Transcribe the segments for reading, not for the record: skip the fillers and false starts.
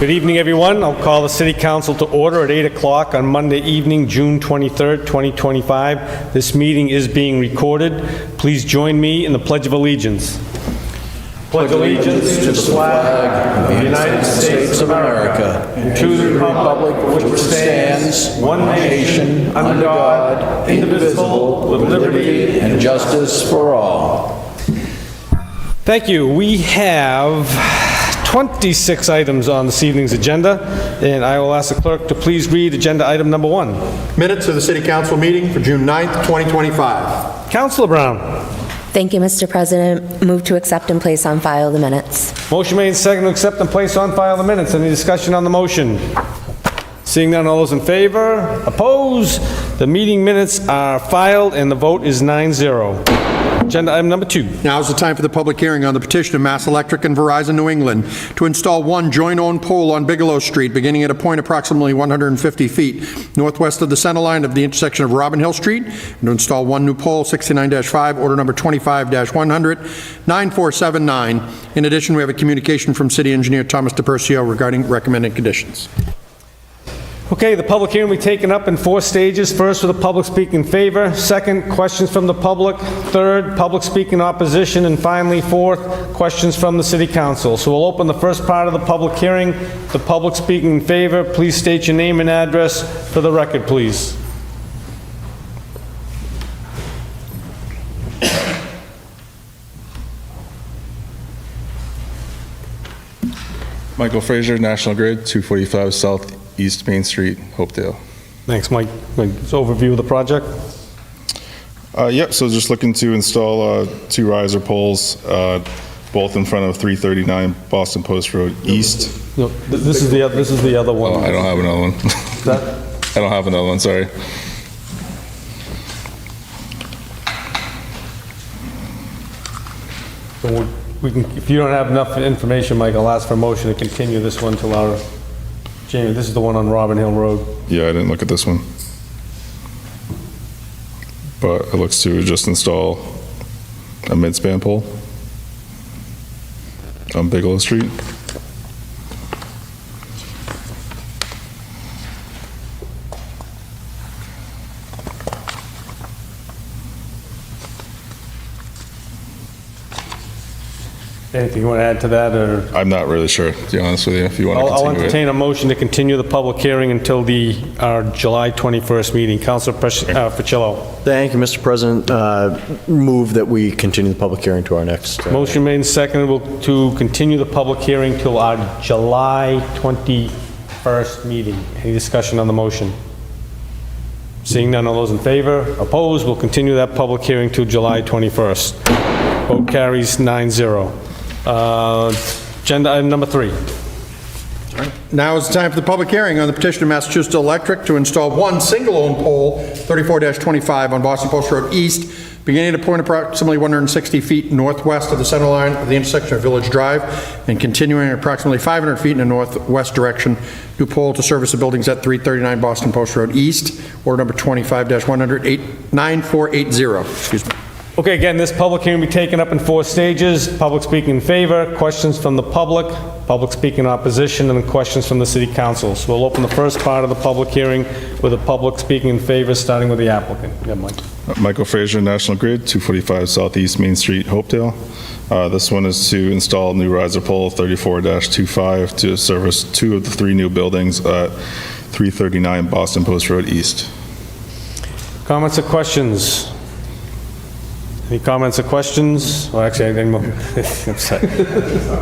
Good evening, everyone. I'll call the City Council to order at 8 o'clock on Monday evening, June 23rd, 2025. This meeting is being recorded. Please join me in the Pledge of Allegiance. Pledge allegiance to the flag of the United States of America and to the republic for which stands one nation, under God, indivisible, with liberty and justice for all. Thank you. We have 26 items on this evening's agenda, and I will ask the clerk to please read agenda item number 1. Minutes of the City Council meeting for June 9th, 2025. Councilor Brown. Thank you, Mr. President. Move to accept and place on file the minutes. Motion made and seconded to accept and place on file the minutes. Any discussion on the motion? Seeing none, all those in favor? Opposed? The meeting minutes are filed and the vote is 9-0. Agenda item number 2. Now is the time for the public hearing on the petition of Mass Electric and Verizon New England to install one joint-owned pole on Bigelow Street beginning at a point approximately 150 feet northwest of the center line of the intersection of Robin Hill Street, and to install one new pole, 69-5, order number 25-100, 9479. In addition, we have a communication from City Engineer Thomas DePercio regarding recommended conditions. Okay, the public hearing will be taken up in 4 stages. First, with the public speaking in favor. Second, questions from the public. Third, public speaking in opposition. And finally, fourth, questions from the City Council. So we'll open the first part of the public hearing. The public speaking in favor, please state your name and address for the record, please. Michael Fraser, National Grid, 245 South East Main Street, Hopedale. Thanks, Mike. Overview of the project. Yep, so just looking to install 2 riser poles, both in front of 339 Boston Post Road East. No, this is the other one. Oh, I don't have another one. I don't have another one, sorry. So we can, if you don't have enough information, Mike, I'll ask for a motion to continue this one till our, Jamie, this is the one on Robin Hill Road. Yeah, I didn't look at this one. But it looks to just install a mid-span pole on Bigelow Street. Anything you want to add to that, or? I'm not really sure, to be honest with you, if you want to I'll continue entertain a motion to continue the public hearing until our July 21st meeting. Councilor Ficillo. Thank you, Mr. President. Move that we continue the public hearing to our next... Motion made and seconded to continue the public hearing till our July 21st meeting. Any discussion on the motion? Seeing none, all those in favor? Opposed? We'll continue that public hearing till July 21st. Vote carries 9-0. Agenda item number 3. Now is the time for the public hearing on the petition of Massachusetts Electric to install one single-owned pole, 34-25, on Boston Post Road East, beginning at a point approximately 160 feet northwest of the center line of the intersection of Village Drive, and continuing at approximately 500 feet in the northwest direction. New pole to service the buildings at 339 Boston Post Road East, order number 25-100, 9480. Excuse me. Okay, again, this public hearing will be taken up in 4 stages. Public speaking in favor, questions from the public speaking in opposition, and then questions from the City Council. So we'll open the first part of the public hearing with the public speaking in favor, starting with the applicant. Yeah, Mike. Michael Fraser, National Grid, 245 Southeast Main Street, Hopedale. This one is to install new riser pole 34-25 to service 2 of the 3 new buildings at 339 Boston Post Road East. Comments or questions? Any comments or questions? Well, actually, I didn't. I'm sorry.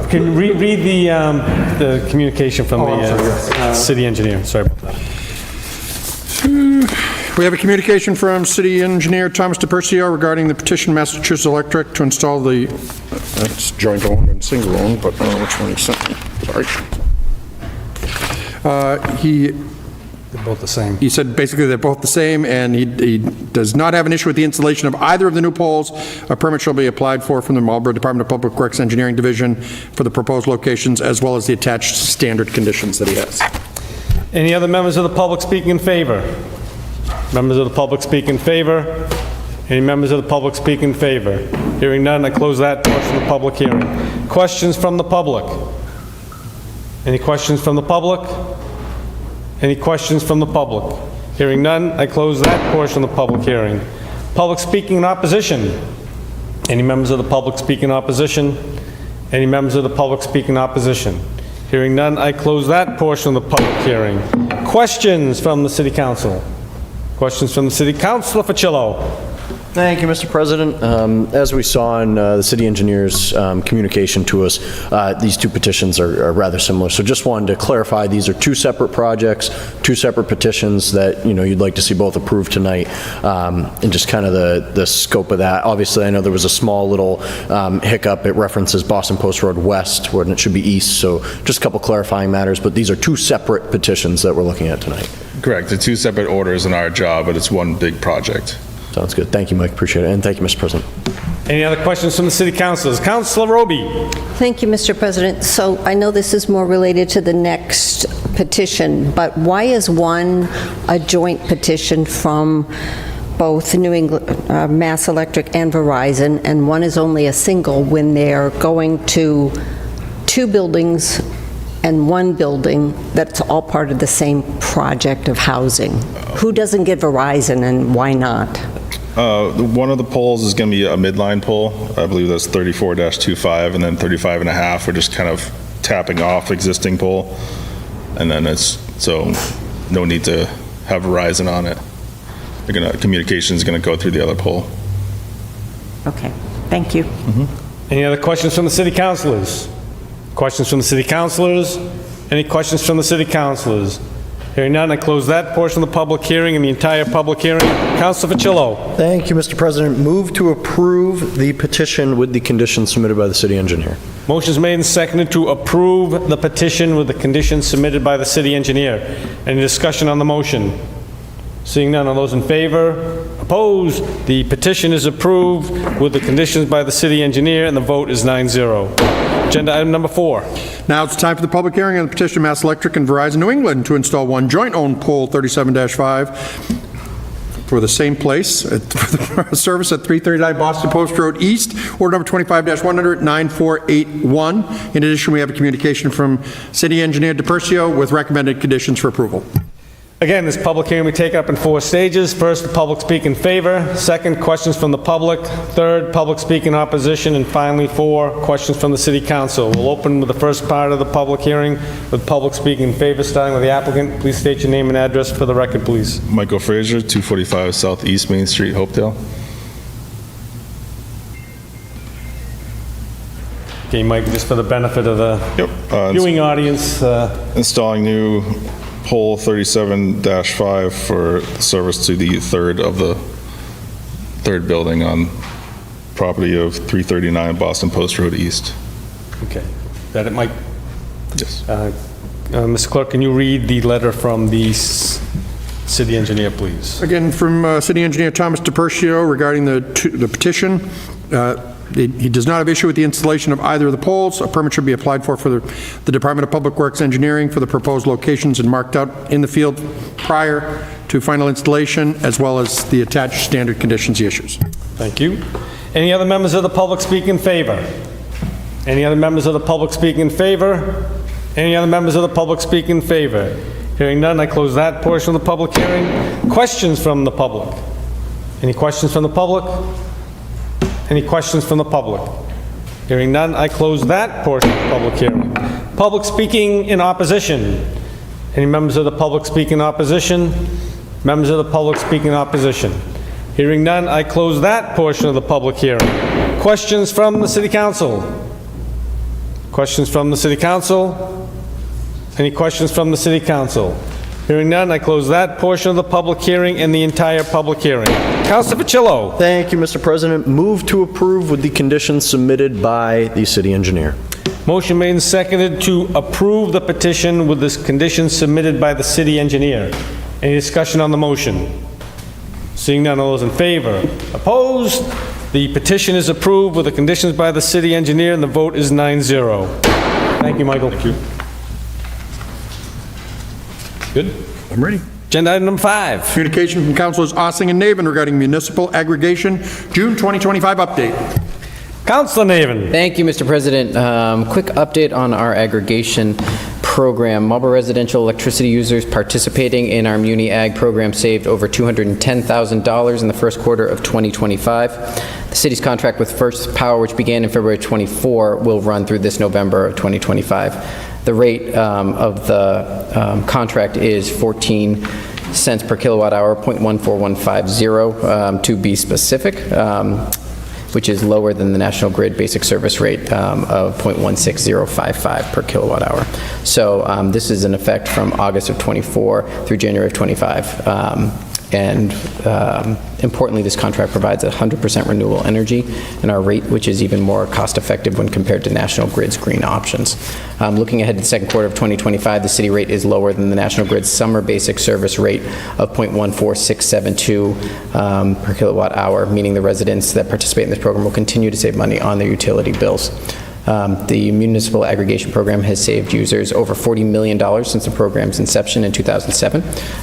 Can you read the communication from the city engineer? Sorry about that. We have a communication from City Engineer Thomas DePercio regarding the petition Massachusetts Electric to install the, that's joint-owned and single-owned, but I don't know which one he sent me. Sorry. They're both the same. He said basically they're both the same, and he does not have an issue with the installation of either of the new poles. A permit shall be applied for from the Marlborough Department of Public Works Engineering Division for the proposed locations, as well as the attached standard conditions that he has. Any other members of the public speaking in favor? Members of the public speak in favor? Any members of the public speak in favor? Hearing none, I close that portion of the public hearing. Questions from the public? Any questions from the public? Any questions from the public? Hearing none, I close that portion of the public hearing. Public speaking in opposition. Any members of the public speaking in opposition? Any members of the public speaking in opposition? Hearing none, I close that portion of the public hearing. Questions from the city council? Questions from the city council. Facillo. Thank you, Mr. President. As we saw in the city engineer's communication to us, these two petitions are rather similar. So just wanted to clarify, these are two separate projects, two separate petitions that, you'd like to see both approved tonight, and just kind of the scope of that. Obviously, I know there was a small little hiccup. It references Boston Post Road West, when it should be east. So just a couple clarifying matters, but these are two separate petitions that we're looking at tonight. Correct. The two separate orders in our job, but it's one big project. Sounds good. Thank you, Mike. Appreciate it. And thank you, Mr. President. Any other questions from the city councilors? Councilor Roby. Thank you, Mr. President. So I know this is more related to the next petition, but why is one a joint petition from both New England, Mass Electric and Verizon, and one is only a single when they're going to two buildings and one building that's all part of the same project of housing? Who doesn't get Verizon and why not? One of the poles is going to be a midline pole. I believe that's 34-25, and then 35.5. We're just kind of tapping off existing pole. And then so no need to have Verizon on it. Communication is going to go through the other pole. Okay, thank you. Any other questions from the city councilors? Questions from the city councilors? Any questions from the city councilors? Hearing none, I close that portion of the public hearing and the entire public hearing. Councilor Facillo. Thank you, Mr. President. Move to approve the petition with the conditions submitted by the city engineer. Motion's made and seconded to approve the petition with the conditions submitted by the city engineer. Any discussion on the motion? Seeing none, all those in favor? Opposed? The petition is approved with the conditions by the city engineer, and the vote is 9-0. Agenda item number 4. Now it's time for the public hearing on the petition of Mass Electric and Verizon New England to install one joint-owned pole 37-5 for the same place, for service at 339 Boston Post Road East, order number 25-100, 9481. In addition, we have a communication from City Engineer DePercio with recommended conditions for approval. Again, this public hearing we take up in 4 stages. First, the public speak in favor. Second, questions from the public. Third, public speak in opposition. And finally, 4, questions from the city council. We'll open with the first part of the public hearing with public speaking in favor, starting with the applicant. Please state your name and address for the record, please. Michael Frazier, 245 Southeast Main Street, Hopedale. Okay, Mike, just for the benefit of the viewing audience. Installing new pole 37-5 for service to the third building on property of 339 Boston Post Road East. Okay. That it, Mike? Yes. Mr. Clerk, can you read the letter from the city engineer, please? Again, from City Engineer Thomas DePercio regarding the petition. He does not have issue with the installation of either of the poles. A permit should be applied for the Department of Public Works Engineering for the proposed locations and marked out in the field prior to final installation, as well as the attached standard conditions he issues. Thank you. Any other members of the public speak in favor? Any other members of the public speak in favor? Any other members of the public speak in favor? Hearing none, I close that portion of the public hearing. Questions from the public? Any questions from the public? Any questions from the public? Hearing none, I close that portion of the public hearing. Public speaking in opposition. Any members of the public speak in opposition? Members of the public speak in opposition. Hearing none, I close that portion of the public hearing. Questions from the city council? Questions from the city council? Any questions from the city council? Hearing none, I close that portion of the public hearing and the entire public hearing. Councilor Facillo. Thank you, Mr. President. Move to approve with the conditions submitted by the city engineer. Motion made and seconded to approve the petition with the conditions submitted by the city engineer. Any discussion on the motion? Seeing none, all those in favor? Opposed? The petition is approved with the conditions by the city engineer, and the vote is 9-0. Thank you, Michael. Thank you. Good. I'm ready. Agenda item number 5. Communication from Councilors Ossing and Navin regarding municipal aggregation, June 2025 update. Councilor Naven. Thank you, Mr. President. Quick update on our aggregation program. Marlboro residential electricity users participating in our Muni Ag program saved over $210,000 in the first quarter of 2025. The city's contract with First Power, which began in February 24, will run through this November of 2025. The rate of the contract is 14 cents per kilowatt hour, 0.14150 to be specific, which is lower than the National Grid basic service rate of 0.16055 per kilowatt hour. So this is in effect from August of 24 through January of 25. Importantly, this contract provides 100% renewable energy in our rate, which is even more cost-effective when compared to National Grid's green options. Looking ahead to the second quarter of 2025, the city rate is lower than the National Grid's summer basic service rate of 0.14672 per kilowatt hour, meaning the residents that participate in this program will continue to save money on their utility bills. The municipal aggregation program has saved users over $40 million since the program's inception in 2007.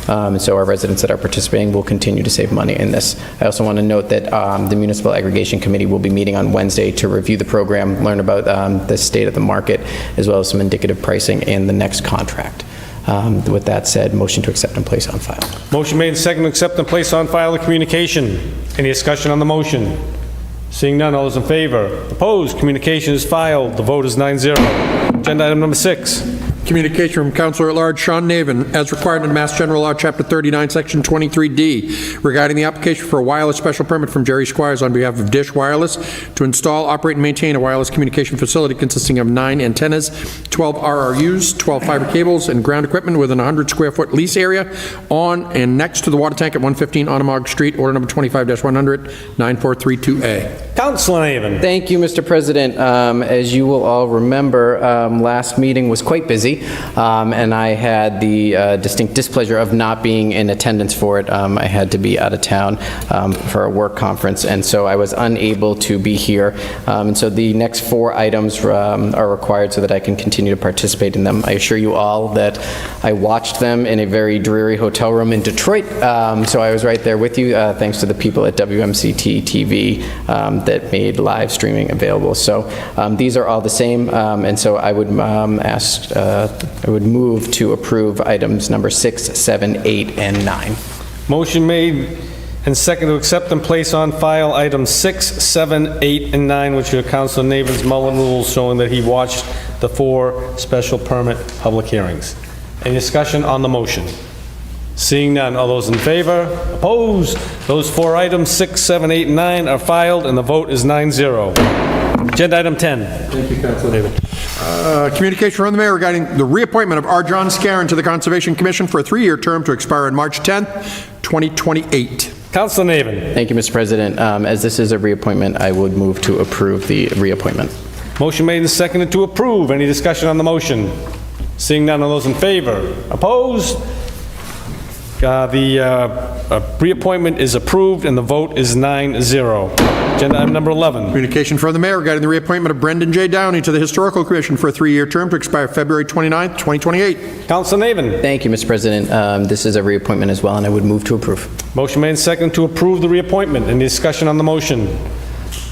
And so our residents that are participating will continue to save money in this. I also want to note that the Municipal Aggregation Committee will be meeting on Wednesday to review the program, learn about the state of the market, as well as some indicative pricing in the next contract. With that said, motion to accept and place on file. Motion made and seconded to accept and place on file the communication. Any discussion on the motion? Seeing none, all those in favor? Opposed? Communication is filed. The vote is 9-0. Agenda item number 6. Communication from Councilor at Large Sean Naven, as required in Mass General Law, Chapter 39, Section 23D, regarding the application for a wireless special permit from Jerry Squires on behalf of Dish Wireless to install, operate, and maintain a wireless communication facility consisting of 9 antennas, 12 RRUs, 12 fiber cables, and ground equipment within a 100-square-foot lease area on and next to the water tank at 115 Onamog Street, order number 25-100, 9432A. Councilor Naven. Thank you, Mr. President. As you will all remember, last meeting was quite busy, and I had the distinct displeasure of not being in attendance for it. I had to be out of town for a work conference, and so I was unable to be here. And so the next 4 items are required so that I can continue to participate in them. I assure you all that I watched them in a very dreary hotel room in Detroit, so I was right there with you, thanks to the people at WMCT-TV that made live streaming available. So these are all the same, and so I would I would move to approve items number 6, 7, 8, and 9. Motion made and seconded to accept and place on file items 6, 7, 8, and 9, which are Councilor Naven's Mullen rules showing that he watched the 4 special permit public hearings. Any discussion on the motion? Seeing none, all those in favor? Opposed? Those 4 items, 6, 7, 8, and 9, are filed, and the vote is 9-0. Agenda item 10. Thank you, Councilor David. Communication from the mayor regarding the reappointment of R. John Scarron to the Conservation Commission for a 3-year term to expire on March 10th, 2028. Councilor Naven. Thank you, Mr. President. As this is a reappointment, I would move to approve the reappointment. Motion made and seconded to approve. Any discussion on the motion? Seeing none, all those in favor? Opposed? The reappointment is approved, and the vote is 9-0. Agenda item number 11. Communication from the mayor regarding the reappointment of Brendan J. Downey to the Historical Commission for a 3-year term to expire February 29th, 2028. Councilor Naven. Thank you, Mr. President. This is a reappointment as well, and I would move to approve. Motion made and seconded to approve the reappointment. Any discussion on the motion?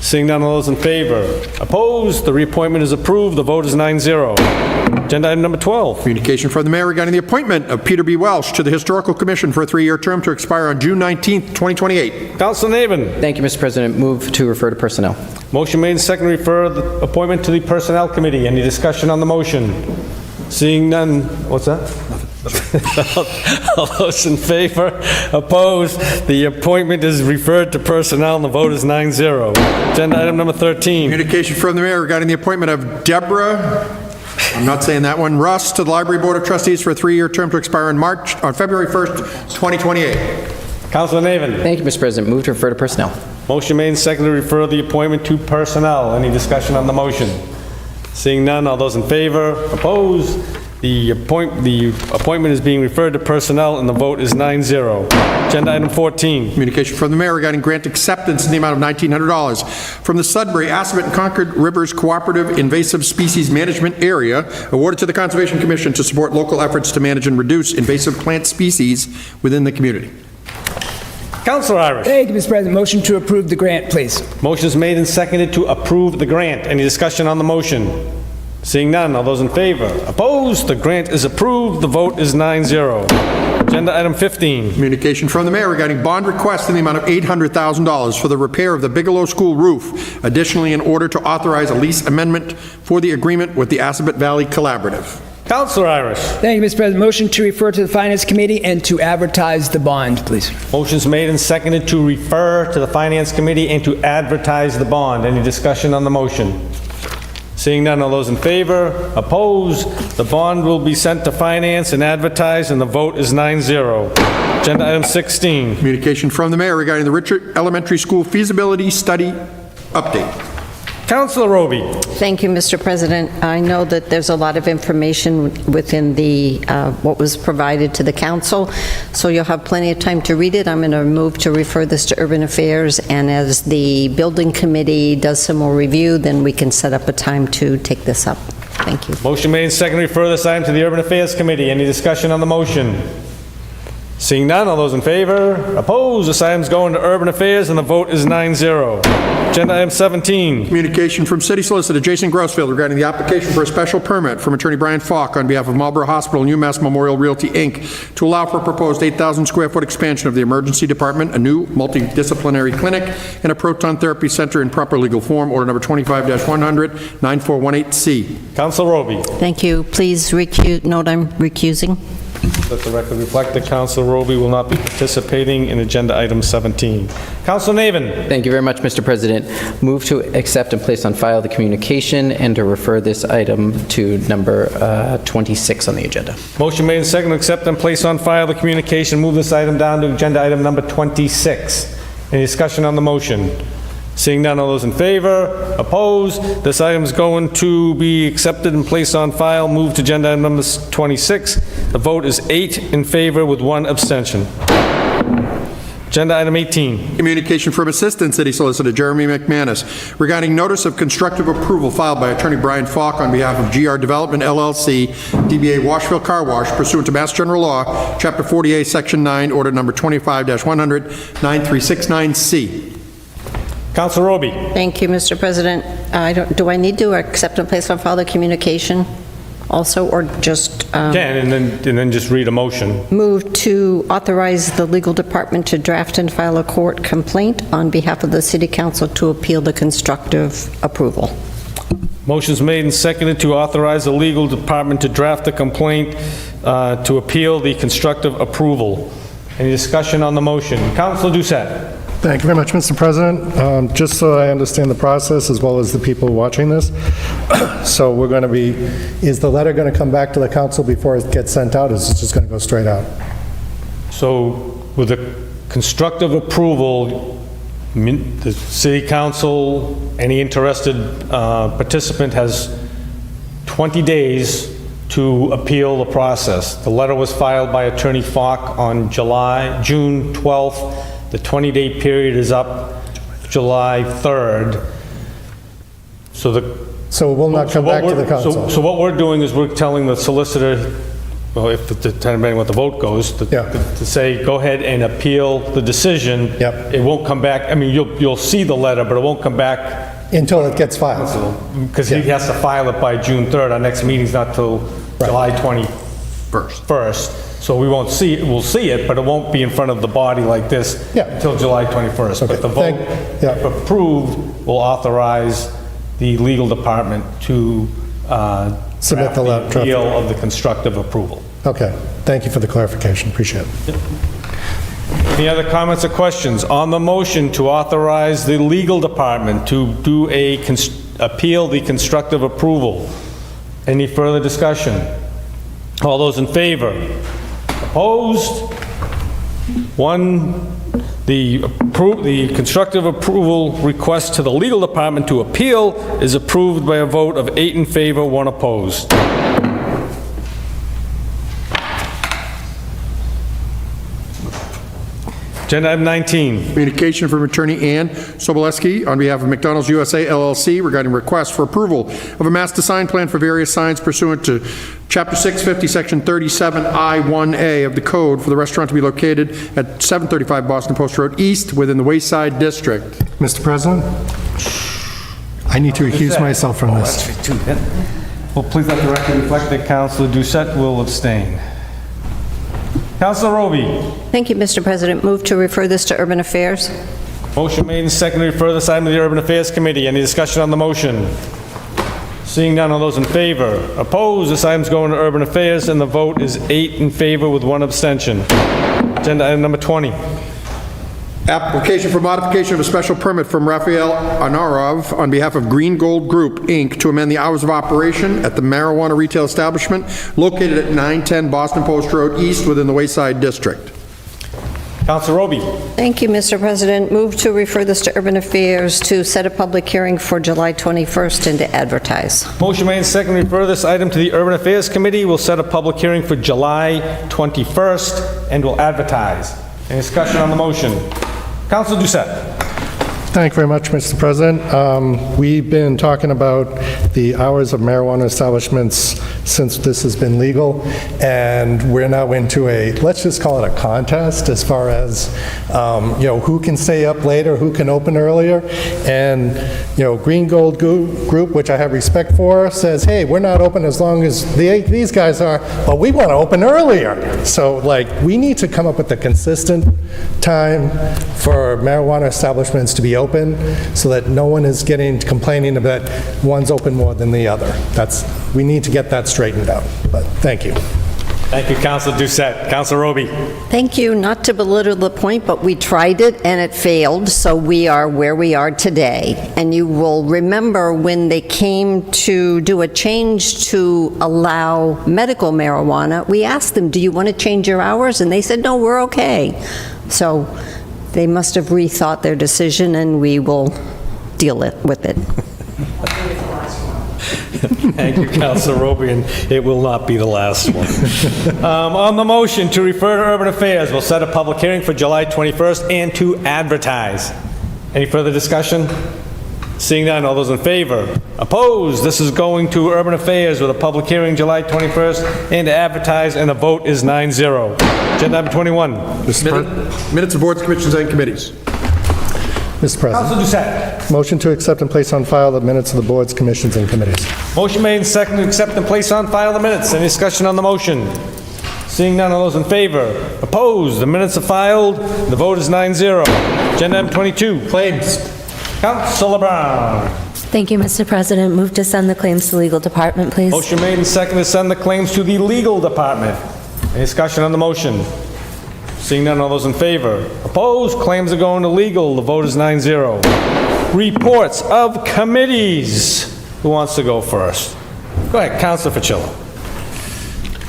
Seeing none, all those in favor? Opposed? The reappointment is approved. The vote is 9-0. Agenda item number 12. Communication from the mayor regarding the appointment of Peter B. Welsh to the Historical Commission for a 3-year term to expire on June 19th, 2028. Councilor Naven. Thank you, Mr. President. Move to refer to personnel. Motion made and seconded to refer the appointment to the Personnel Committee. Any discussion on the motion? Seeing none, what's that? All those in favor? Opposed? The appointment is referred to personnel, and the vote is 9-0. Agenda item number 13. Communication from the mayor regarding the appointment of Deborah, I'm not saying that one, Russ, to the Library Board of Trustees for a 3-year term to expire on February 1st, 2028. Councilor Naven. Thank you, Mr. President. Move to refer to personnel. Motion made and seconded to refer the appointment to personnel. Any discussion on the motion? Seeing none, all those in favor? Opposed? The appointment is being referred to personnel, and the vote is 9-0. Agenda item 14. Communication from the mayor regarding grant acceptance in the amount of $1,900 from the Sudbury, Assabet, and Concord Rivers Cooperative Invasive Species Management Area, awarded to the Conservation Commission to support local efforts to manage and reduce invasive plant species within the community. Counselor Irish. Thank you, Mr. President. Motion to approve the grant, please. Motion is made and seconded to approve the grant. Any discussion on the motion? Seeing none, all those in favor? Opposed? The grant is approved. The vote is 9-0. Agenda item 15. Communication from the mayor regarding bond request in the amount of $800,000 for the repair of the Bigelow School roof. Additionally, in order to authorize a lease amendment for the agreement with the Assabet Valley Collaborative. Counselor Irish. Thank you, Mr. President. Motion to refer to the Finance Committee and to advertise the bond, please. Motion's made and seconded to refer to the Finance Committee and to advertise the bond. Any discussion on the motion? Seeing none, all those in favor? Opposed? The bond will be sent to Finance and advertised, and the vote is 9-0. Agenda item 16. Communication from the mayor regarding the Richard Elementary School feasibility study update. Counselor Roby. Thank you, Mr. President. I know that there's a lot of information within the, what was provided to the council, so you'll have plenty of time to read it. I'm going to move to refer this to Urban Affairs, and as the building committee does some more review, then we can set up a time to take this up. Thank you. Motion made and seconded to refer this item to the Urban Affairs Committee. Any discussion on the motion? Seeing none, all those in favor? Opposed? This item's going to Urban Affairs, and the vote is 9-0. Agenda item 17. Communication from City Solicitor Jason Grossfield regarding the application for a special permit from Attorney Brian Falk on behalf of Marlborough Hospital and UMass Memorial Realty, Inc. to allow for a proposed 8,000 square foot expansion of the emergency department, a new multidisciplinary clinic, and a proton therapy center in proper legal form. Order number 25-100, 9418C. Counselor Roby. Thank you. Please note I'm recusing. Let the record reflect that Counselor Roby will not be participating in agenda item 17. Counselor Navin. Thank you very much, Mr. President. Move to accept and place on file the communication and to refer this item to number 26 on the agenda. Motion made and seconded to accept and place on file the communication. Move this item down to agenda item number 26. Any discussion on the motion? Seeing none, all those in favor? Opposed? This item is going to be accepted and placed on file. Move to agenda item number 26. The vote is 8 in favor with 1 abstention. Agenda item 18. Communication from Assistant City Solicitor Jeremy McManus regarding notice of constructive approval filed by Attorney Brian Falk on behalf of GR Development LLC, DBA Washville Car Wash, pursuant to Mass General Law, Chapter 48, Section 9, Order number 25-100, 9369C. Counselor Roby. Thank you, Mr. President. Do I need to accept and place on file the communication also, or just Can, and then just read a motion. move to authorize the legal department to draft and file a court complaint on behalf of the city council to appeal the constructive approval? Motion's made and seconded to authorize the legal department to draft a complaint to appeal the constructive approval. Any discussion on the motion? Counselor Doucette. Thank you very much, Mr. President. Just so I understand the process as well as the people watching this, so we're going to be, is the letter going to come back to the council before it gets sent out, or is it just going to go straight out? So with a constructive approval, the city council, any interested participant has 20 days to appeal the process. The letter was filed by Attorney Falk on June 12th. The 20-day period is up July 3rd. So it will not come back to the council? So what we're doing is we're telling the solicitor, well, if depending what the vote goes, to say, go ahead and appeal the decision. Yep. It won't come back, I mean, you'll see the letter, but it won't come back. Until it gets filed? Because he has to file it by June 3rd. Our next meeting's not till July 21st. So we won't see it, we'll see it, but it won't be in front of the body like this until July 21st. Okay. But the vote, if approved, will authorize the legal department to Submit draft the the appeal of the constructive approval. Okay. Thank you for the clarification. Appreciate it. Any other comments or questions on the motion to authorize the legal department to do appeal the constructive approval? Any further discussion? All those in favor? Opposed? 1. The constructive approval request to the legal department to appeal is approved by a vote of 8 in favor, 1 opposed. Agenda item 19. Communication from Attorney Ann Soboleski on behalf of McDonald's USA LLC regarding request for approval of a master sign plan for various signs pursuant to Chapter 650, Section 37I1A of the Code for the restaurant to be located at 735 Boston Post Road East within the Wayside District. Mr. President, I need to recuse myself from this. Well, please let the record reflect that Councilor Doucette will abstain. Councilor Roby. Thank you, Mr. President. Move to refer this to Urban Affairs. Motion made and seconded to refer this item to the Urban Affairs Committee. Any discussion on the motion? Seeing none, all those in favor? Opposed? This item's going to Urban Affairs, and the vote is 8 in favor with 1 abstention. Agenda item number 20. Application for modification of a special permit from Raphael Anarov on behalf of Green Gold Group, Inc., to amend the hours of operation at the marijuana retail establishment located at 910 Boston Post Road East within the Wayside District. Councilor Roby. Thank you, Mr. President. Move to refer this to Urban Affairs to set a public hearing for July 21st and to advertise. Motion made and seconded to refer this item to the Urban Affairs Committee. We'll set a public hearing for July 21st and will advertise. Any discussion on the motion? Councilor Doucette. Thank you very much, Mr. President. We've been talking about the hours of marijuana establishments since this has been legal, and we're now into a, let's just call it a contest as far as, who can stay up later, who can open earlier. And, Green Gold Group, which I have respect for, says, hey, we're not open as long as these guys are, but we want to open earlier. So, we need to come up with a consistent time for marijuana establishments to be open so that no one is complaining about one's open more than the other. We need to get that straightened out. But thank you. Thank you, Councilor Doucette. Councilor Roby. Thank you. Not to belittle the point, but we tried it and it failed, so we are where we are today. And you will remember when they came to do a change to allow medical marijuana, we asked them, do you want to change your hours? And they said, no, we're okay. So they must have rethought their decision, and we will deal with it. Thank you, Councilor Roby, and it will not be the last one. On the motion to refer to Urban Affairs, we'll set a public hearing for July 21st and to advertise. Any further discussion? Seeing none, all those in favor? Opposed? This is going to Urban Affairs with a public hearing July 21st and to advertise, and the vote is 9-0. Agenda item 21. Minutes of boards, commissions, and committees. Mr. President. Councilor Doucette. Motion to accept and place on file the minutes of the boards, commissions, and committees. Motion made and seconded to accept and place on file the minutes. Any discussion on the motion? Seeing none, all those in favor? Opposed? The minutes are filed. The vote is 9-0. Agenda item 22. Claims. Councilor Brown. Thank you, Mr. President. Move to send the claims to legal department, please. Motion made and seconded to send the claims to the legal department. Any discussion on the motion? Seeing none, all those in favor? Opposed? Claims are going to legal. The vote is 9-0. Reports of committees. Who wants to go first? Go ahead, Councilor Facillo.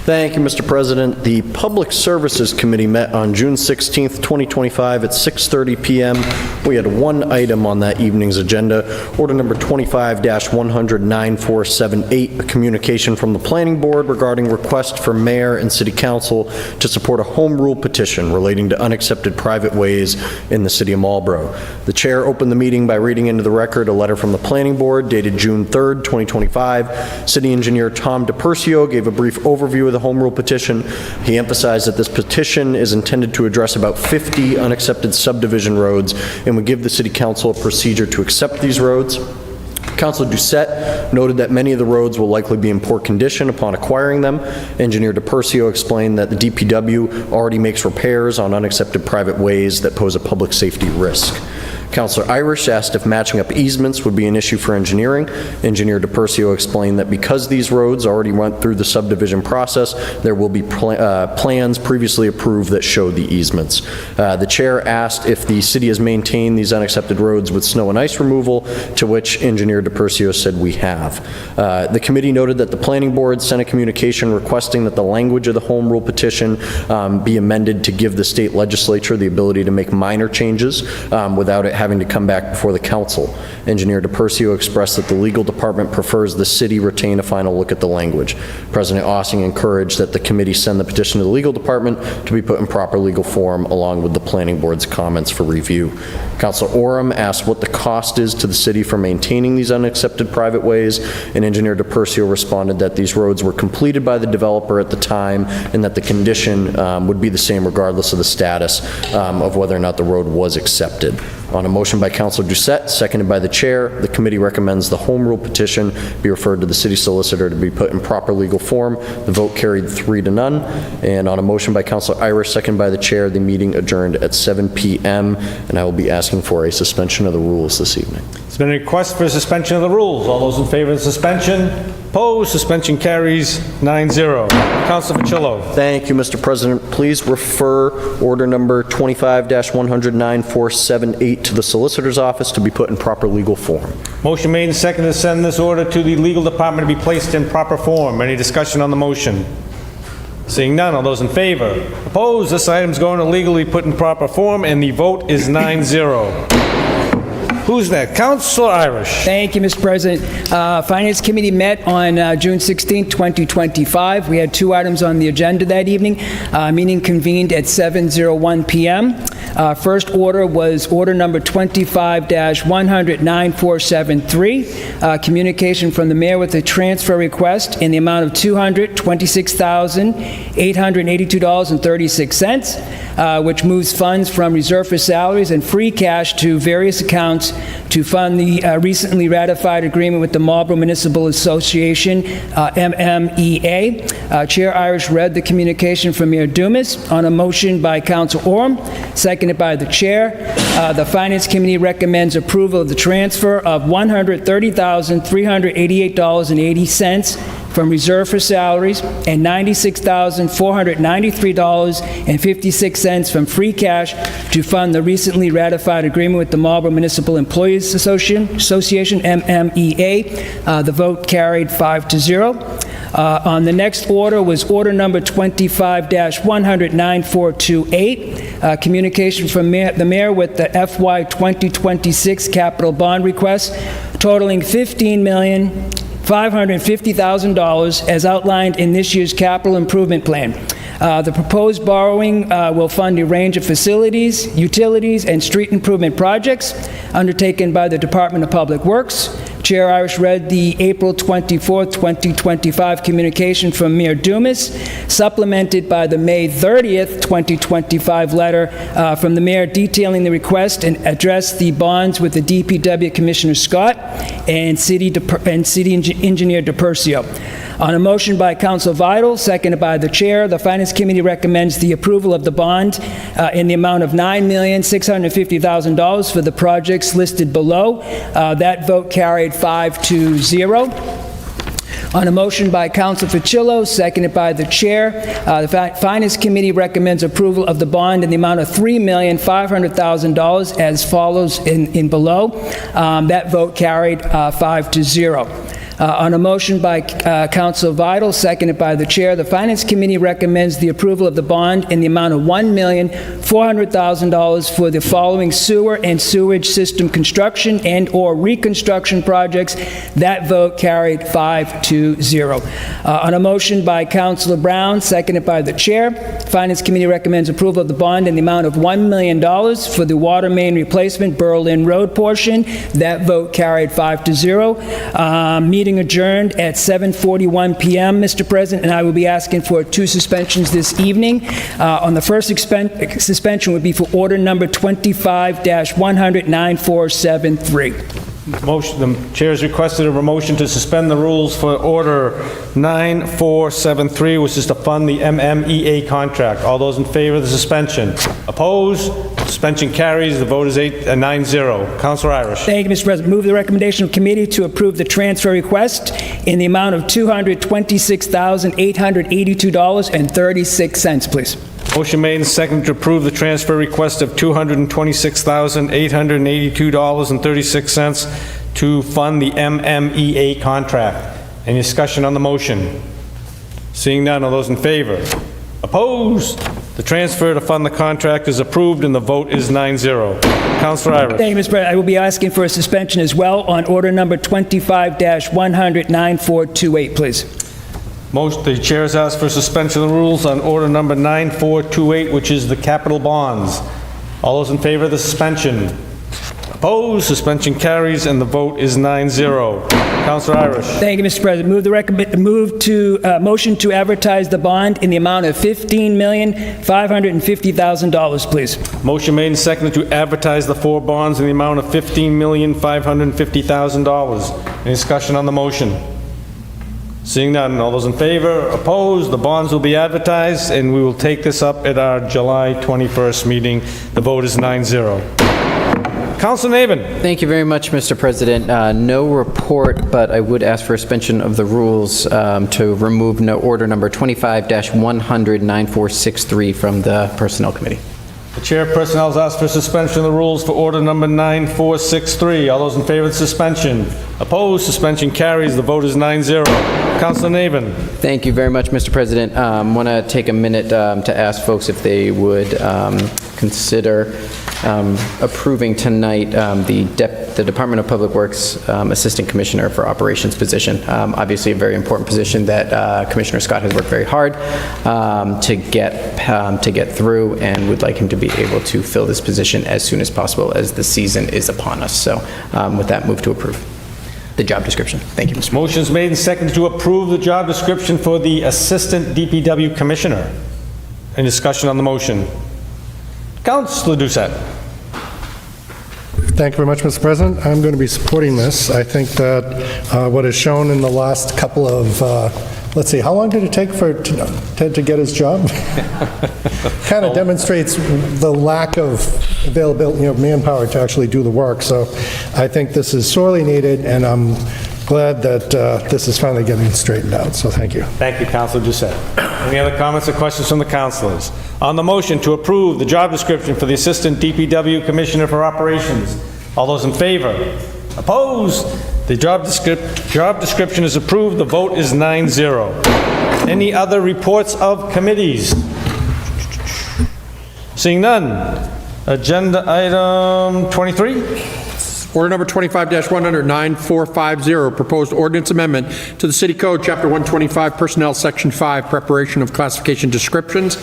Thank you, Mr. President. The Public Services Committee met on June 16th, 2025 at 6:30 p.m. We had one item on that evening's agenda, order number 25-100-9478, a communication from the Planning Board regarding request for Mayor and City Council to support a home rule petition relating to unaccepted private ways in the City of Marlborough. The Chair opened the meeting by reading into the record a letter from the Planning Board dated June 3rd, 2025. City Engineer Tom DePercio gave a brief overview of the home rule petition. He emphasized that this petition is intended to address about 50 unaccepted subdivision roads and would give the City Council a procedure to accept these roads. Councilor Doucette noted that many of the roads will likely be in poor condition upon acquiring them. Engineer DePercio explained that the DPW already makes repairs on unaccepted private ways that pose a public safety risk. Councilor Irish asked if matching up easements would be an issue for engineering. Engineer DePercio explained that because these roads already went through the subdivision process, there will be plans previously approved that show the easements. The chair asked if the city has maintained these unaccepted roads with snow and ice removal, to which Engineer DePercio said we have. The committee noted that the planning board sent a communication requesting that the language of the home rule petition be amended to give the state legislature the ability to make minor changes without it having having to come back before the council. Engineer DePercio expressed that the legal department prefers the city retain a final look at the language. President Ossing encouraged that the committee send the petition to the legal department to be put in proper legal form along with the planning board's comments for review. Councilor Oram asked what the cost is to the city for maintaining these unaccepted private ways, and Engineer DePercio responded that these roads were completed by the developer at the time and that the condition would be the same regardless of the status of whether or not the road was accepted. On a motion by Councilor Doucette, seconded by the chair, the committee recommends the home rule petition be referred to the city solicitor to be put in proper legal form. The vote carried 3-0. And on a motion by Councilor Irish, seconded by the chair, the meeting adjourned at 7 p.m. And I will be asking for a suspension of the rules this evening. There's been a request for suspension of the rules. All those in favor of suspension? Opposed? Suspension carries 9-0. Councilor Facillo. Thank you, Mr. President. Please refer order number 25-100-9478 to the solicitor's office to be put in proper legal form. Motion made and seconded to send this order to the legal department to be placed in proper form. Any discussion on the motion? Seeing none, all those in favor? Opposed? This item's going to legally put in proper form, and the vote is 9-0. Who's next? Councilor Irish. Thank you, Mr. President. Finance Committee met on June 16, 2025. We had 2 items on the agenda that evening. Meeting convened at 7:01 p.m. First order was order number 25-100-9473, communication from the mayor with a transfer request in the amount of $226,882.36, which moves funds from reserve for salaries and free cash to various accounts to fund the recently ratified agreement with the Marlborough Municipal Association, MMEA. Chair Irish read the communication from Mayor Dumas on a motion by Councilor Oram, seconded by the chair. The Finance Committee recommends approval of the transfer of $130,388.80 from reserve for salaries and $96,493.56 from free cash to fund the recently ratified agreement with the Marlborough Municipal Employees Association, MMEA. The vote carried 5-0. On the next order was order number 25-100-9428, communication from the mayor with the FY 2026 capital bond request totaling $15,550,000 as outlined in this year's capital improvement plan. The proposed borrowing will fund a range of facilities, utilities, and street improvement projects undertaken by the Department of Public Works. Chair Irish read the April 24, 2025 communication from Mayor Dumas, supplemented by the May 30th, 2025 letter from the mayor detailing the request and addressed the bonds with the DPW Commissioner Scott and City Engineer DePercio. On a motion by Councilor Vital, seconded by the chair, the Finance Committee recommends the approval of the bond in the amount of $9,650,000 for the projects listed below. That vote carried 5-0. On a motion by Councilor Facillo, seconded by the chair, the Finance Committee recommends approval of the bond in the amount of $3,500,000 as follows in below. That vote carried 5-0. On a motion by Councilor Vital, seconded by the chair, the Finance Committee recommends the approval of the bond in the amount of $1,400,000 for the following sewer and sewage system construction and/or reconstruction projects. That vote carried 5-0. On a motion by Councilor Brown, seconded by the chair, Finance Committee recommends approval of the bond in the amount of $1 million for the water main replacement Berlin Road portion. That vote carried 5-0. Meeting adjourned at 7:41 p.m., Mr. President, and I will be asking for 2 suspensions this evening. On the first suspension would be for order number 25-100-9473. Motion, the chair has requested a motion to suspend the rules for order 9473, which is to fund the MMEA contract. All those in favor of the suspension? Opposed? Suspension carries. The vote is 9-0. Councilor Irish. Thank you, Mr. President. Move the recommendation of committee to approve the transfer request in the amount of $226,882.36, please. Motion made and seconded to approve the transfer request of $226,882.36 to fund the MMEA contract. Any discussion on the motion? Seeing none, all those in favor? Opposed? The transfer to fund the contract is approved, and the vote is 9-0. Counselor Irish. Thank you, Mr. President. I will be asking for a suspension as well on order number 25-100-9428, please. The chair has asked for suspension of the rules on order number 9428, which is the capital bonds. All those in favor of the suspension? Opposed? Suspension carries, and the vote is 9-0. Counselor Irish. Thank you, Mr. President. Motion to advertise the bond in the amount of $15,550,000, please. Motion made and seconded to advertise the 4 bonds in the amount of $15,550,000. Any discussion on the motion? Seeing none, all those in favor, opposed, the bonds will be advertised, and we will take this up at our July 21st meeting. The vote is 9-0. Councilor Navin. Thank you very much, Mr. President. No report, but I would ask for suspension of the rules to remove order number 25-100-9463 from the Personnel Committee. The Chair of Personnel has asked for suspension of the rules for order number 9463. All those in favor of the suspension? Opposed? Suspension carries. The vote is 9-0. Councilor Navin. Thank you very much, Mr. President. Want to take a minute to ask folks if they would consider approving tonight the Department of Public Works Assistant Commissioner for Operations position. Obviously a very important position that Commissioner Scott has worked very hard to get through, and would like him to be able to fill this position as soon as possible as the season is upon us. So with that, move to approve the job description. Thank you, Mr. President. Motion is made and seconded to approve the job description for the Assistant DPW Commissioner. Any discussion on the motion? Councilor Doucette. Thank you very much, Mr. President. I'm going to be supporting this. I think that what is shown in the last couple of, let's see, how long did it take for Ted to get his job? Kind of demonstrates the lack of availability, manpower to actually do the work. So I think this is sorely needed, and I'm glad that this is finally getting straightened out. So thank you. Thank you, Councilor Doucette. Any other comments or questions from the councilors? On the motion to approve the job description for the Assistant DPW Commissioner for Operations, all those in favor? Opposed? The job description is approved. The vote is 9-0. Any other reports of committees? Seeing none. Agenda item 23. Order number 25-100-9450, proposed ordinance amendment to the City Code, Chapter 125, Personnel, Section 5, preparation of classification descriptions,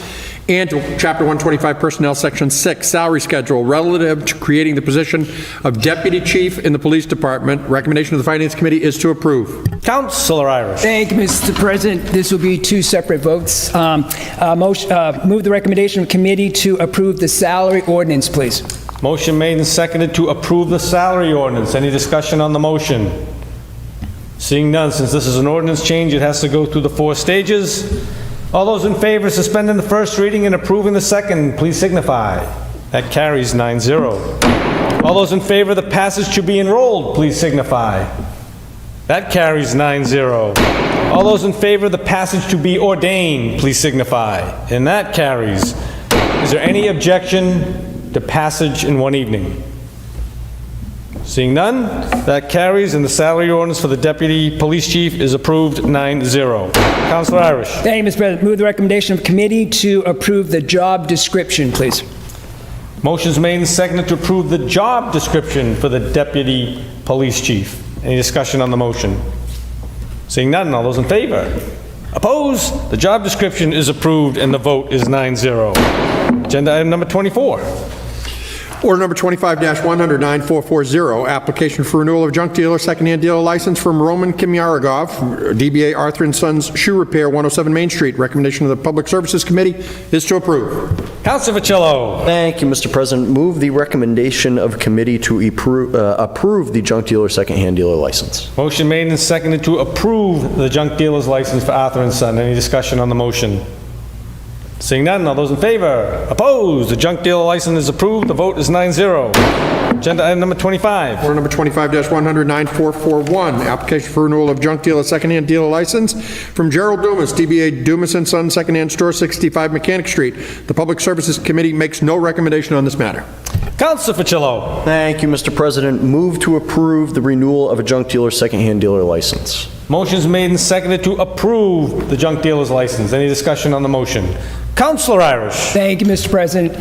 and to Chapter 125, Personnel, Section 6, salary schedule, relative to creating the position of Deputy Chief in the Police Department. Recommendation of the Finance Committee is to approve. Councilor Irish. Thank you, Mr. President. This will be 2 separate votes. Move the recommendation of committee to approve the salary ordinance, please. Motion made and seconded to approve the salary ordinance. Any discussion on the motion? Seeing none, since this is an ordinance change, it has to go through the 4 stages. All those in favor of suspending the first reading and approving the second, please signify. That carries 9-0. All those in favor of the passage to be enrolled, please signify. That carries 9-0. All those in favor of the passage to be ordained, please signify. And that carries. Is there any objection to passage in one evening? Seeing none, that carries, and the salary ordinance for the Deputy Police Chief is approved 9-0. Councilor Irish. Thank you, Mr. President. Move the recommendation of committee to approve the job description, please. Motion's made and seconded to approve the job description for the Deputy Police Chief. Any discussion on the motion? Seeing none, all those in favor? Opposed? The job description is approved, and the vote is 9-0. Agenda item number 24. Order number 25-100-9440, application for renewal of junk dealer, secondhand dealer license from Roman Kimyaragov, DBA Arthur & Sons Shoe Repair, 107 Main Street. Recommendation of the Public Services Committee is to approve. Councilor Ficillo. Thank you, Mr. President. Move the recommendation of committee to approve the junk dealer secondhand dealer license. Motion made and seconded to approve the junk dealer's license for Arthur & Son. Any discussion on the motion? Seeing none, all those in favor? Opposed? The junk dealer license is approved. The vote is 9-0. Agenda item number 25. Order number 25-100-9441, application for renewal of junk dealer, secondhand dealer license from Gerald Dumas, DBA Dumas & Sons Secondhand Store, 65 Mechanic Street. The Public Services Committee makes no recommendation on this matter. Councilor Ficillo. Thank you, Mr. President. Move to approve the renewal of a junk dealer secondhand dealer license. Motion's made and seconded to approve the junk dealer's license. Any discussion on the motion? Councilor Irish. Thank you, Mr. President.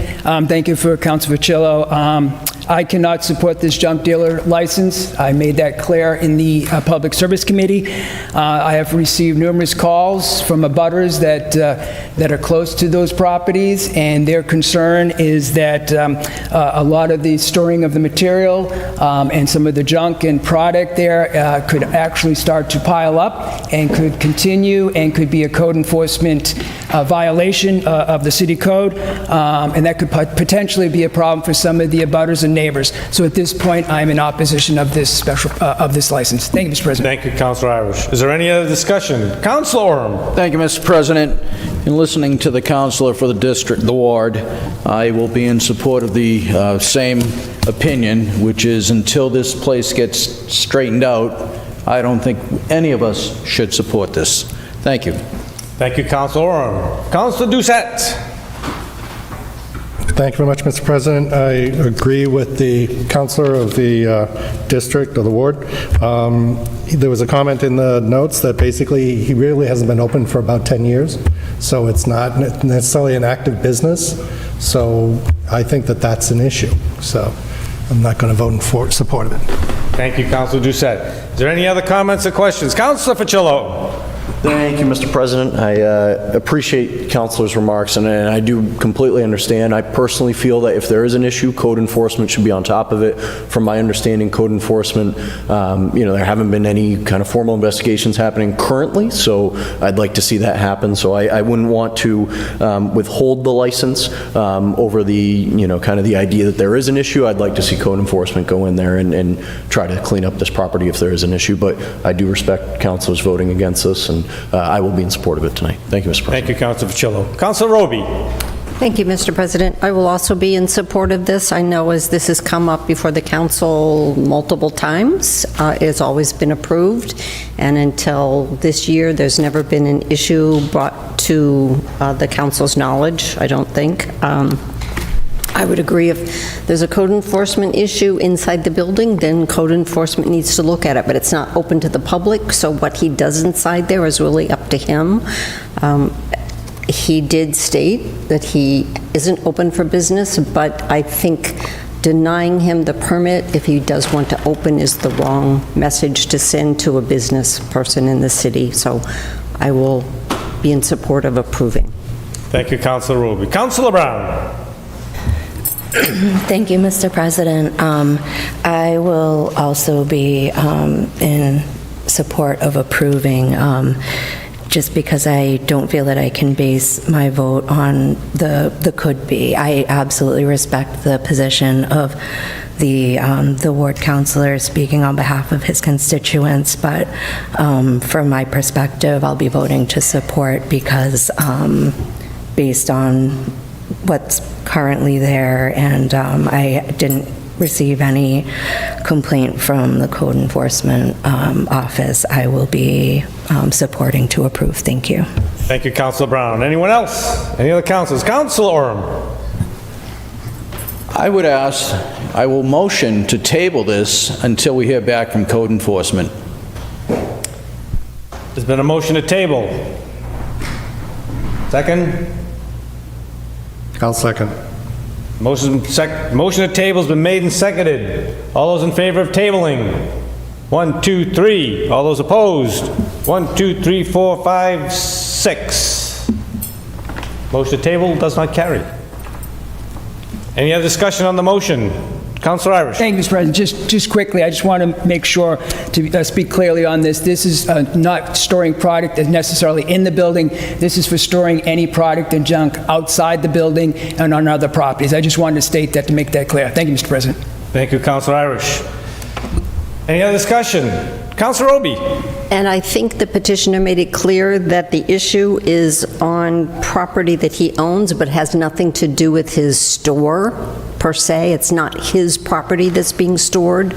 Thank you for Councilor Ficillo. I cannot support this junk dealer license. I made that clear in the Public Service Committee. I have received numerous calls from abutters that are close to those properties, and their concern is that a lot of the storing of the material and some of the junk and product there could actually start to pile up and could continue and could be a code enforcement violation of the city code, and that could potentially be a problem for some of the abutters and neighbors. So at this point, I'm in opposition of this license. Thank you, Mr. President. Thank you, Councilor Irish. Is there any other discussion? Councilor Orem. Thank you, Mr. President. In listening to the councilor for the district, the ward, I will be in support of the same opinion, which is until this place gets straightened out, I don't think any of us should support this. Thank you. Thank you, Councilor Orem. Councilor Doucette. Thank you very much, Mr. President. I agree with the councilor of the district or the ward. There was a comment in the notes that basically he really hasn't been open for about 10 years, so it's not necessarily an active business. So I think that that's an issue. So I'm not going to vote in support of it. Thank you, Councilor Doucette. Is there any other comments or questions? Councilor Ficillo. Thank you, Mr. President. I appreciate Councilor's remarks, and I do completely understand. I personally feel that if there is an issue, code enforcement should be on top of it. From my understanding, code enforcement, there haven't been any kind of formal investigations happening currently, so I'd like to see that happen. So I wouldn't want to withhold the license over the, kind of the idea that there is an issue. I'd like to see code enforcement go in there and try to clean up this property if there is an issue, but I do respect Councilors voting against this, and I will be in support of it tonight. Thank you, Mr. President. Thank you, Councilor Ficillo. Councilor Roby. Thank you, Mr. President. I will also be in support of this. I know as this has come up before the council multiple times, it's always been approved, and until this year, there's never been an issue brought to the council's knowledge, I don't think. I would agree if there's a code enforcement issue inside the building, then code enforcement needs to look at it, but it's not open to the public, so what he does inside there is really up to him. He did state that he isn't open for business, but I think denying him the permit, if he does want to open, is the wrong message to send to a business person in the city, so I will be in support of approving. Thank you, Councilor Roby. Councilor Brown. Thank you, Mr. President. I will also be in support of approving, just because I don't feel that I can base my vote on the could be. I absolutely respect the position of the ward councilor speaking on behalf of his constituents, but from my perspective, I'll be voting to support because based on what's currently there, and I didn't receive any complaint from the code enforcement office. I will be supporting to approve. Thank you. Thank you, Councilor Brown. Anyone else? Any other councilors? Councilor Orem. I will motion to table this until we hear back from code enforcement. There's been a motion to table. Second? I'll second. Motion to table has been made and seconded. All those in favor of tabling? 1, 2, 3. All those opposed? 1, 2, 3, 4, 5, 6. Motion to table does not carry. Any other discussion on the motion? Councilor Irish. Thank you, Mr. President. Just quickly, I just want to make sure to speak clearly on this. This is not storing product that's necessarily in the building. This is for storing any product and junk outside the building and on other properties. I just wanted to state that to make that clear. Thank you, Mr. President. Thank you, Councilor Irish. Any other discussion? Councilor Roby. And I think the petitioner made it clear that the issue is on property that he owns, but has nothing to do with his store, per se. It's not his property that's being stored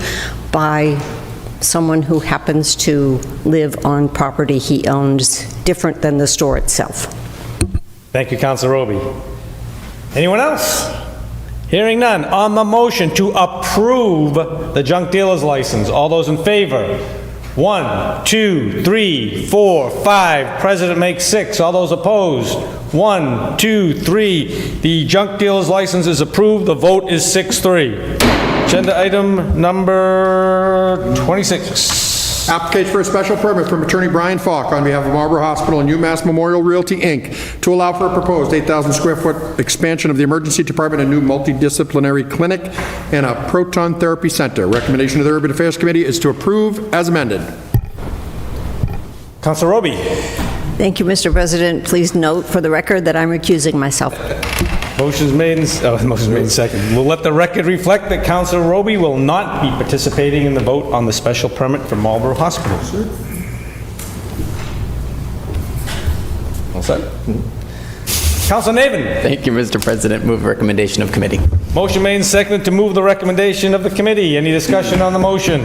by someone who happens to live on property he owns, different than the store itself. Thank you, Councilor Roby. Anyone else? Hearing none. On the motion to approve the junk dealer's license, all those in favor? 1, 2, 3, 4, 5. President makes 6. All those opposed? 1, 2, 3. The junk dealer's license is approved. The vote is 6-3. Agenda item number 26. Application for a special permit from Attorney Brian Falk on behalf of Marlborough Hospital and UMass Memorial Realty, Inc. to allow for a proposed 8,000 square foot expansion of the emergency department, a new multidisciplinary clinic, and a proton therapy center. Recommendation of the Urban Affairs Committee is to approve as amended. Councilor Roby. Thank you, Mr. President. Please note for the record that I'm recusing myself. Motion's made and second. We'll let the record reflect that Councilor Roby will not be participating in the vote on the special permit for Marlborough Hospital. All set? Councilor Navin. Thank you, Mr. President. Move recommendation of committee. Motion made and seconded to move the recommendation of the committee. Any discussion on the motion?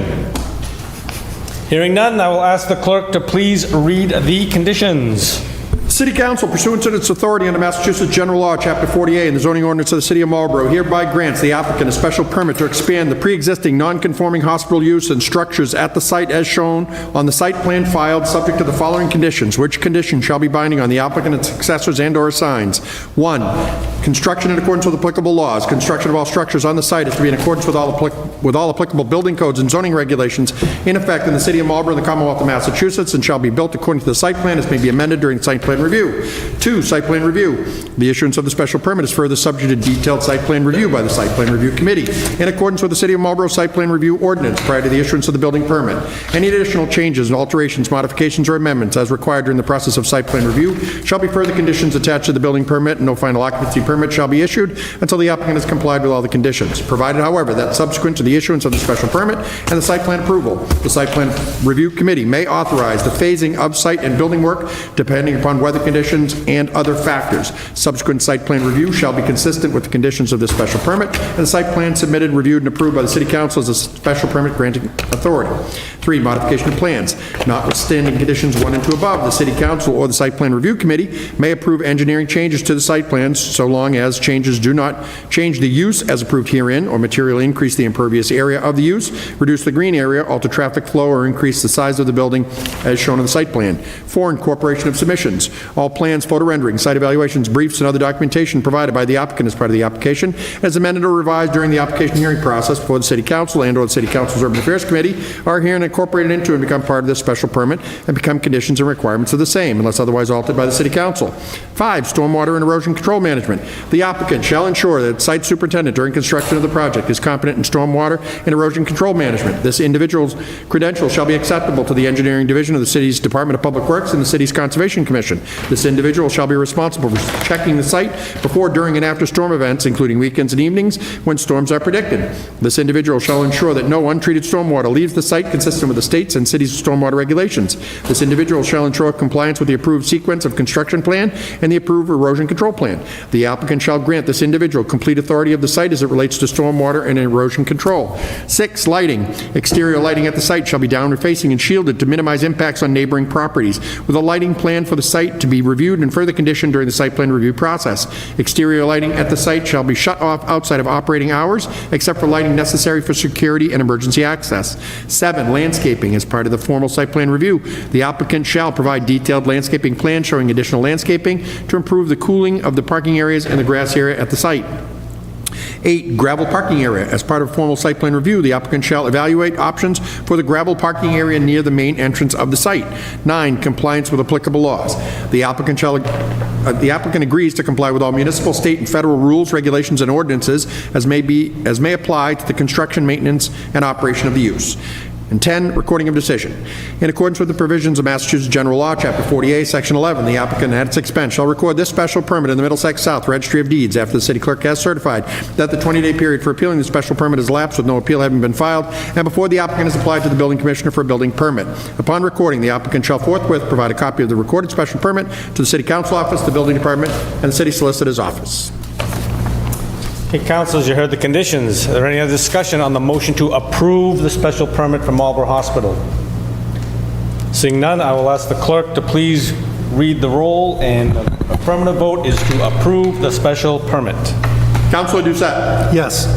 Hearing none, I will ask the clerk to please read the conditions. City Council, pursuant to its authority under Massachusetts General Law, Chapter 48, and the zoning ordinance of the City of Marlborough, hereby grants the applicant a special permit to expand the pre-existing non-conforming hospital use and structures at the site as shown on the site plan filed, subject to the following conditions, which conditions shall be binding on the applicant and successors and/or assigns. 1, construction in accordance with applicable laws. Construction of all structures on the site is to be in accordance with all applicable building codes and zoning regulations in effect in the City of Marlborough and the Commonwealth of Massachusetts, and shall be built according to the site plan as may be amended during site plan review. 2, site plan review. The issuance of the special permit is further subject to detailed site plan review by the Site Plan Review Committee in accordance with the City of Marlborough Site Plan Review Ordinance prior to the issuance of the building permit. Any additional changes and alterations, modifications, or amendments as required during the process of site plan review shall be further conditions attached to the building permit, and no final occupancy permit shall be issued until the applicant has complied with all the conditions. Provided, however, that subsequent to the issuance of the special permit and the site plan approval, the Site Plan Review Committee may authorize the phasing of site and building work depending upon weather conditions and other factors. Subsequent site plan review shall be consistent with the conditions of this special permit, and the site plan submitted, reviewed, and approved by the City Council as a special permit granting authority. 3, modification of plans. Notwithstanding conditions 1 and 2 above, the City Council or the Site Plan Review Committee may approve engineering changes to the site plans so long as changes do not change the use as approved herein or materially increase the impervious area of the use, reduce the green area, alter traffic flow, or increase the size of the building as shown on the site plan. 4, incorporation of submissions. All plans, photo renderings, site evaluations, briefs, and other documentation provided by the applicant as part of the application, as amended or revised during the application hearing process before the City Council and/or the City Council's Urban Affairs Committee, are herein incorporated into and become part of this special permit and become conditions and requirements of the same, unless otherwise altered by the City Council. 5, stormwater and erosion control management. The applicant shall ensure that site superintendent during construction of the project is competent in stormwater and erosion control management. This individual's credentials shall be acceptable to the engineering division of the city's Department of Public Works and the city's Conservation Commission. This individual shall be responsible for checking the site before, during, and after storm events, including weekends and evenings when storms are predicted. This individual shall ensure that no untreated stormwater leaves the site consistent with the state's and city's stormwater regulations. This individual shall ensure compliance with the approved sequence of construction plan and the approved erosion control plan. The applicant shall grant this individual complete authority of the site as it relates to stormwater and erosion control. 6, lighting. Exterior lighting at the site shall be downward facing and shielded to minimize impacts on neighboring properties, with a lighting plan for the site to be reviewed and further conditioned during the site plan review process. Exterior lighting at the site shall be shut off outside of operating hours, except for lighting necessary for security and emergency access. 7, landscaping. As part of the formal site plan review, the applicant shall provide detailed landscaping plans showing additional landscaping to improve the cooling of the parking areas and the grass area at the site. 8, gravel parking area. As part of formal site plan review, the applicant shall evaluate options for the gravel parking area near the main entrance of the site. 9, compliance with applicable laws. The applicant agrees to comply with all municipal, state, and federal rules, regulations, and ordinances as may apply to the construction, maintenance, and operation of the use. And 10, recording of decision. In accordance with the provisions of Massachusetts General Law, Chapter 48, Section 11, the applicant at its expense shall record this special permit in the Middlesex South Registry of Deeds after the city clerk has certified that the 20-day period for appealing the special permit has lapsed with no appeal having been filed, and before the applicant has applied to the building commissioner for a building permit. Upon recording, the applicant shall forthwith provide a copy of the recorded special permit to the city council office, the building department, and the city solicitor's office. Okay, councilors, you heard the conditions. Is there any other discussion on the motion to approve the special permit for Marlborough Hospital? Seeing none, I will ask the clerk to please read the roll, and the affirmative vote is to approve the special permit. Councilor Doucette? Yes.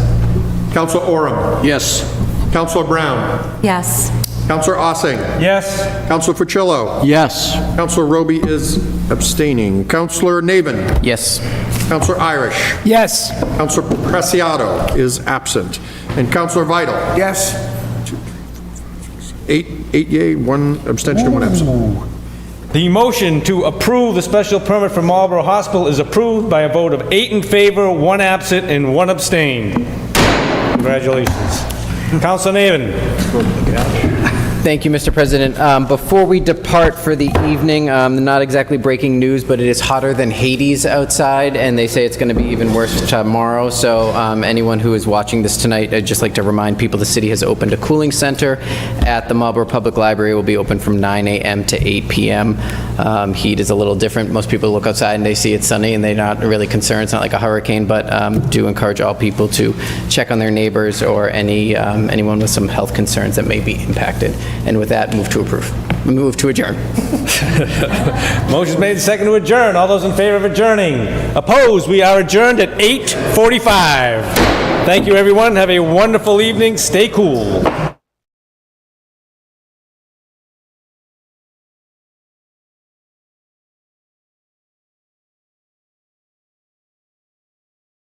Councilor Oram? Yes. Councilor Brown? Yes. Counselor Ossing. Yes. Counselor Fucillo. Yes. Counselor Roby is abstaining. Counselor Navin. Yes. Counselor Irish. Yes. Counselor Preciado is absent. And Counselor Vital. Yes. 8 yea, 1 abstention, and 1 absent. The motion to approve the special permit for Marlborough Hospital is approved by a vote of 8 in favor, 1 absent, and 1 abstain. Congratulations. Counselor Navin. Thank you, Mr. President. Before we depart for the evening, not exactly breaking news, but it is hotter than Hades outside, and they say it's going to be even worse tomorrow. So anyone who is watching this tonight, I'd just like to remind people the city has opened a cooling center at the Marlborough Public Library. It will be open from 9 a.m. to 8 p.m. Heat is a little different. Most people look outside and they see it's sunny and they're not really concerned. It's not like a hurricane, but do encourage all people to check on their neighbors or anyone with some health concerns that may be impacted. And with that, move to approve. Move to adjourn. Motion's made and seconded to adjourn. All those in favor of adjourning? Opposed? We are adjourned at 8:45. Thank you, everyone. Have a wonderful evening. Stay cool.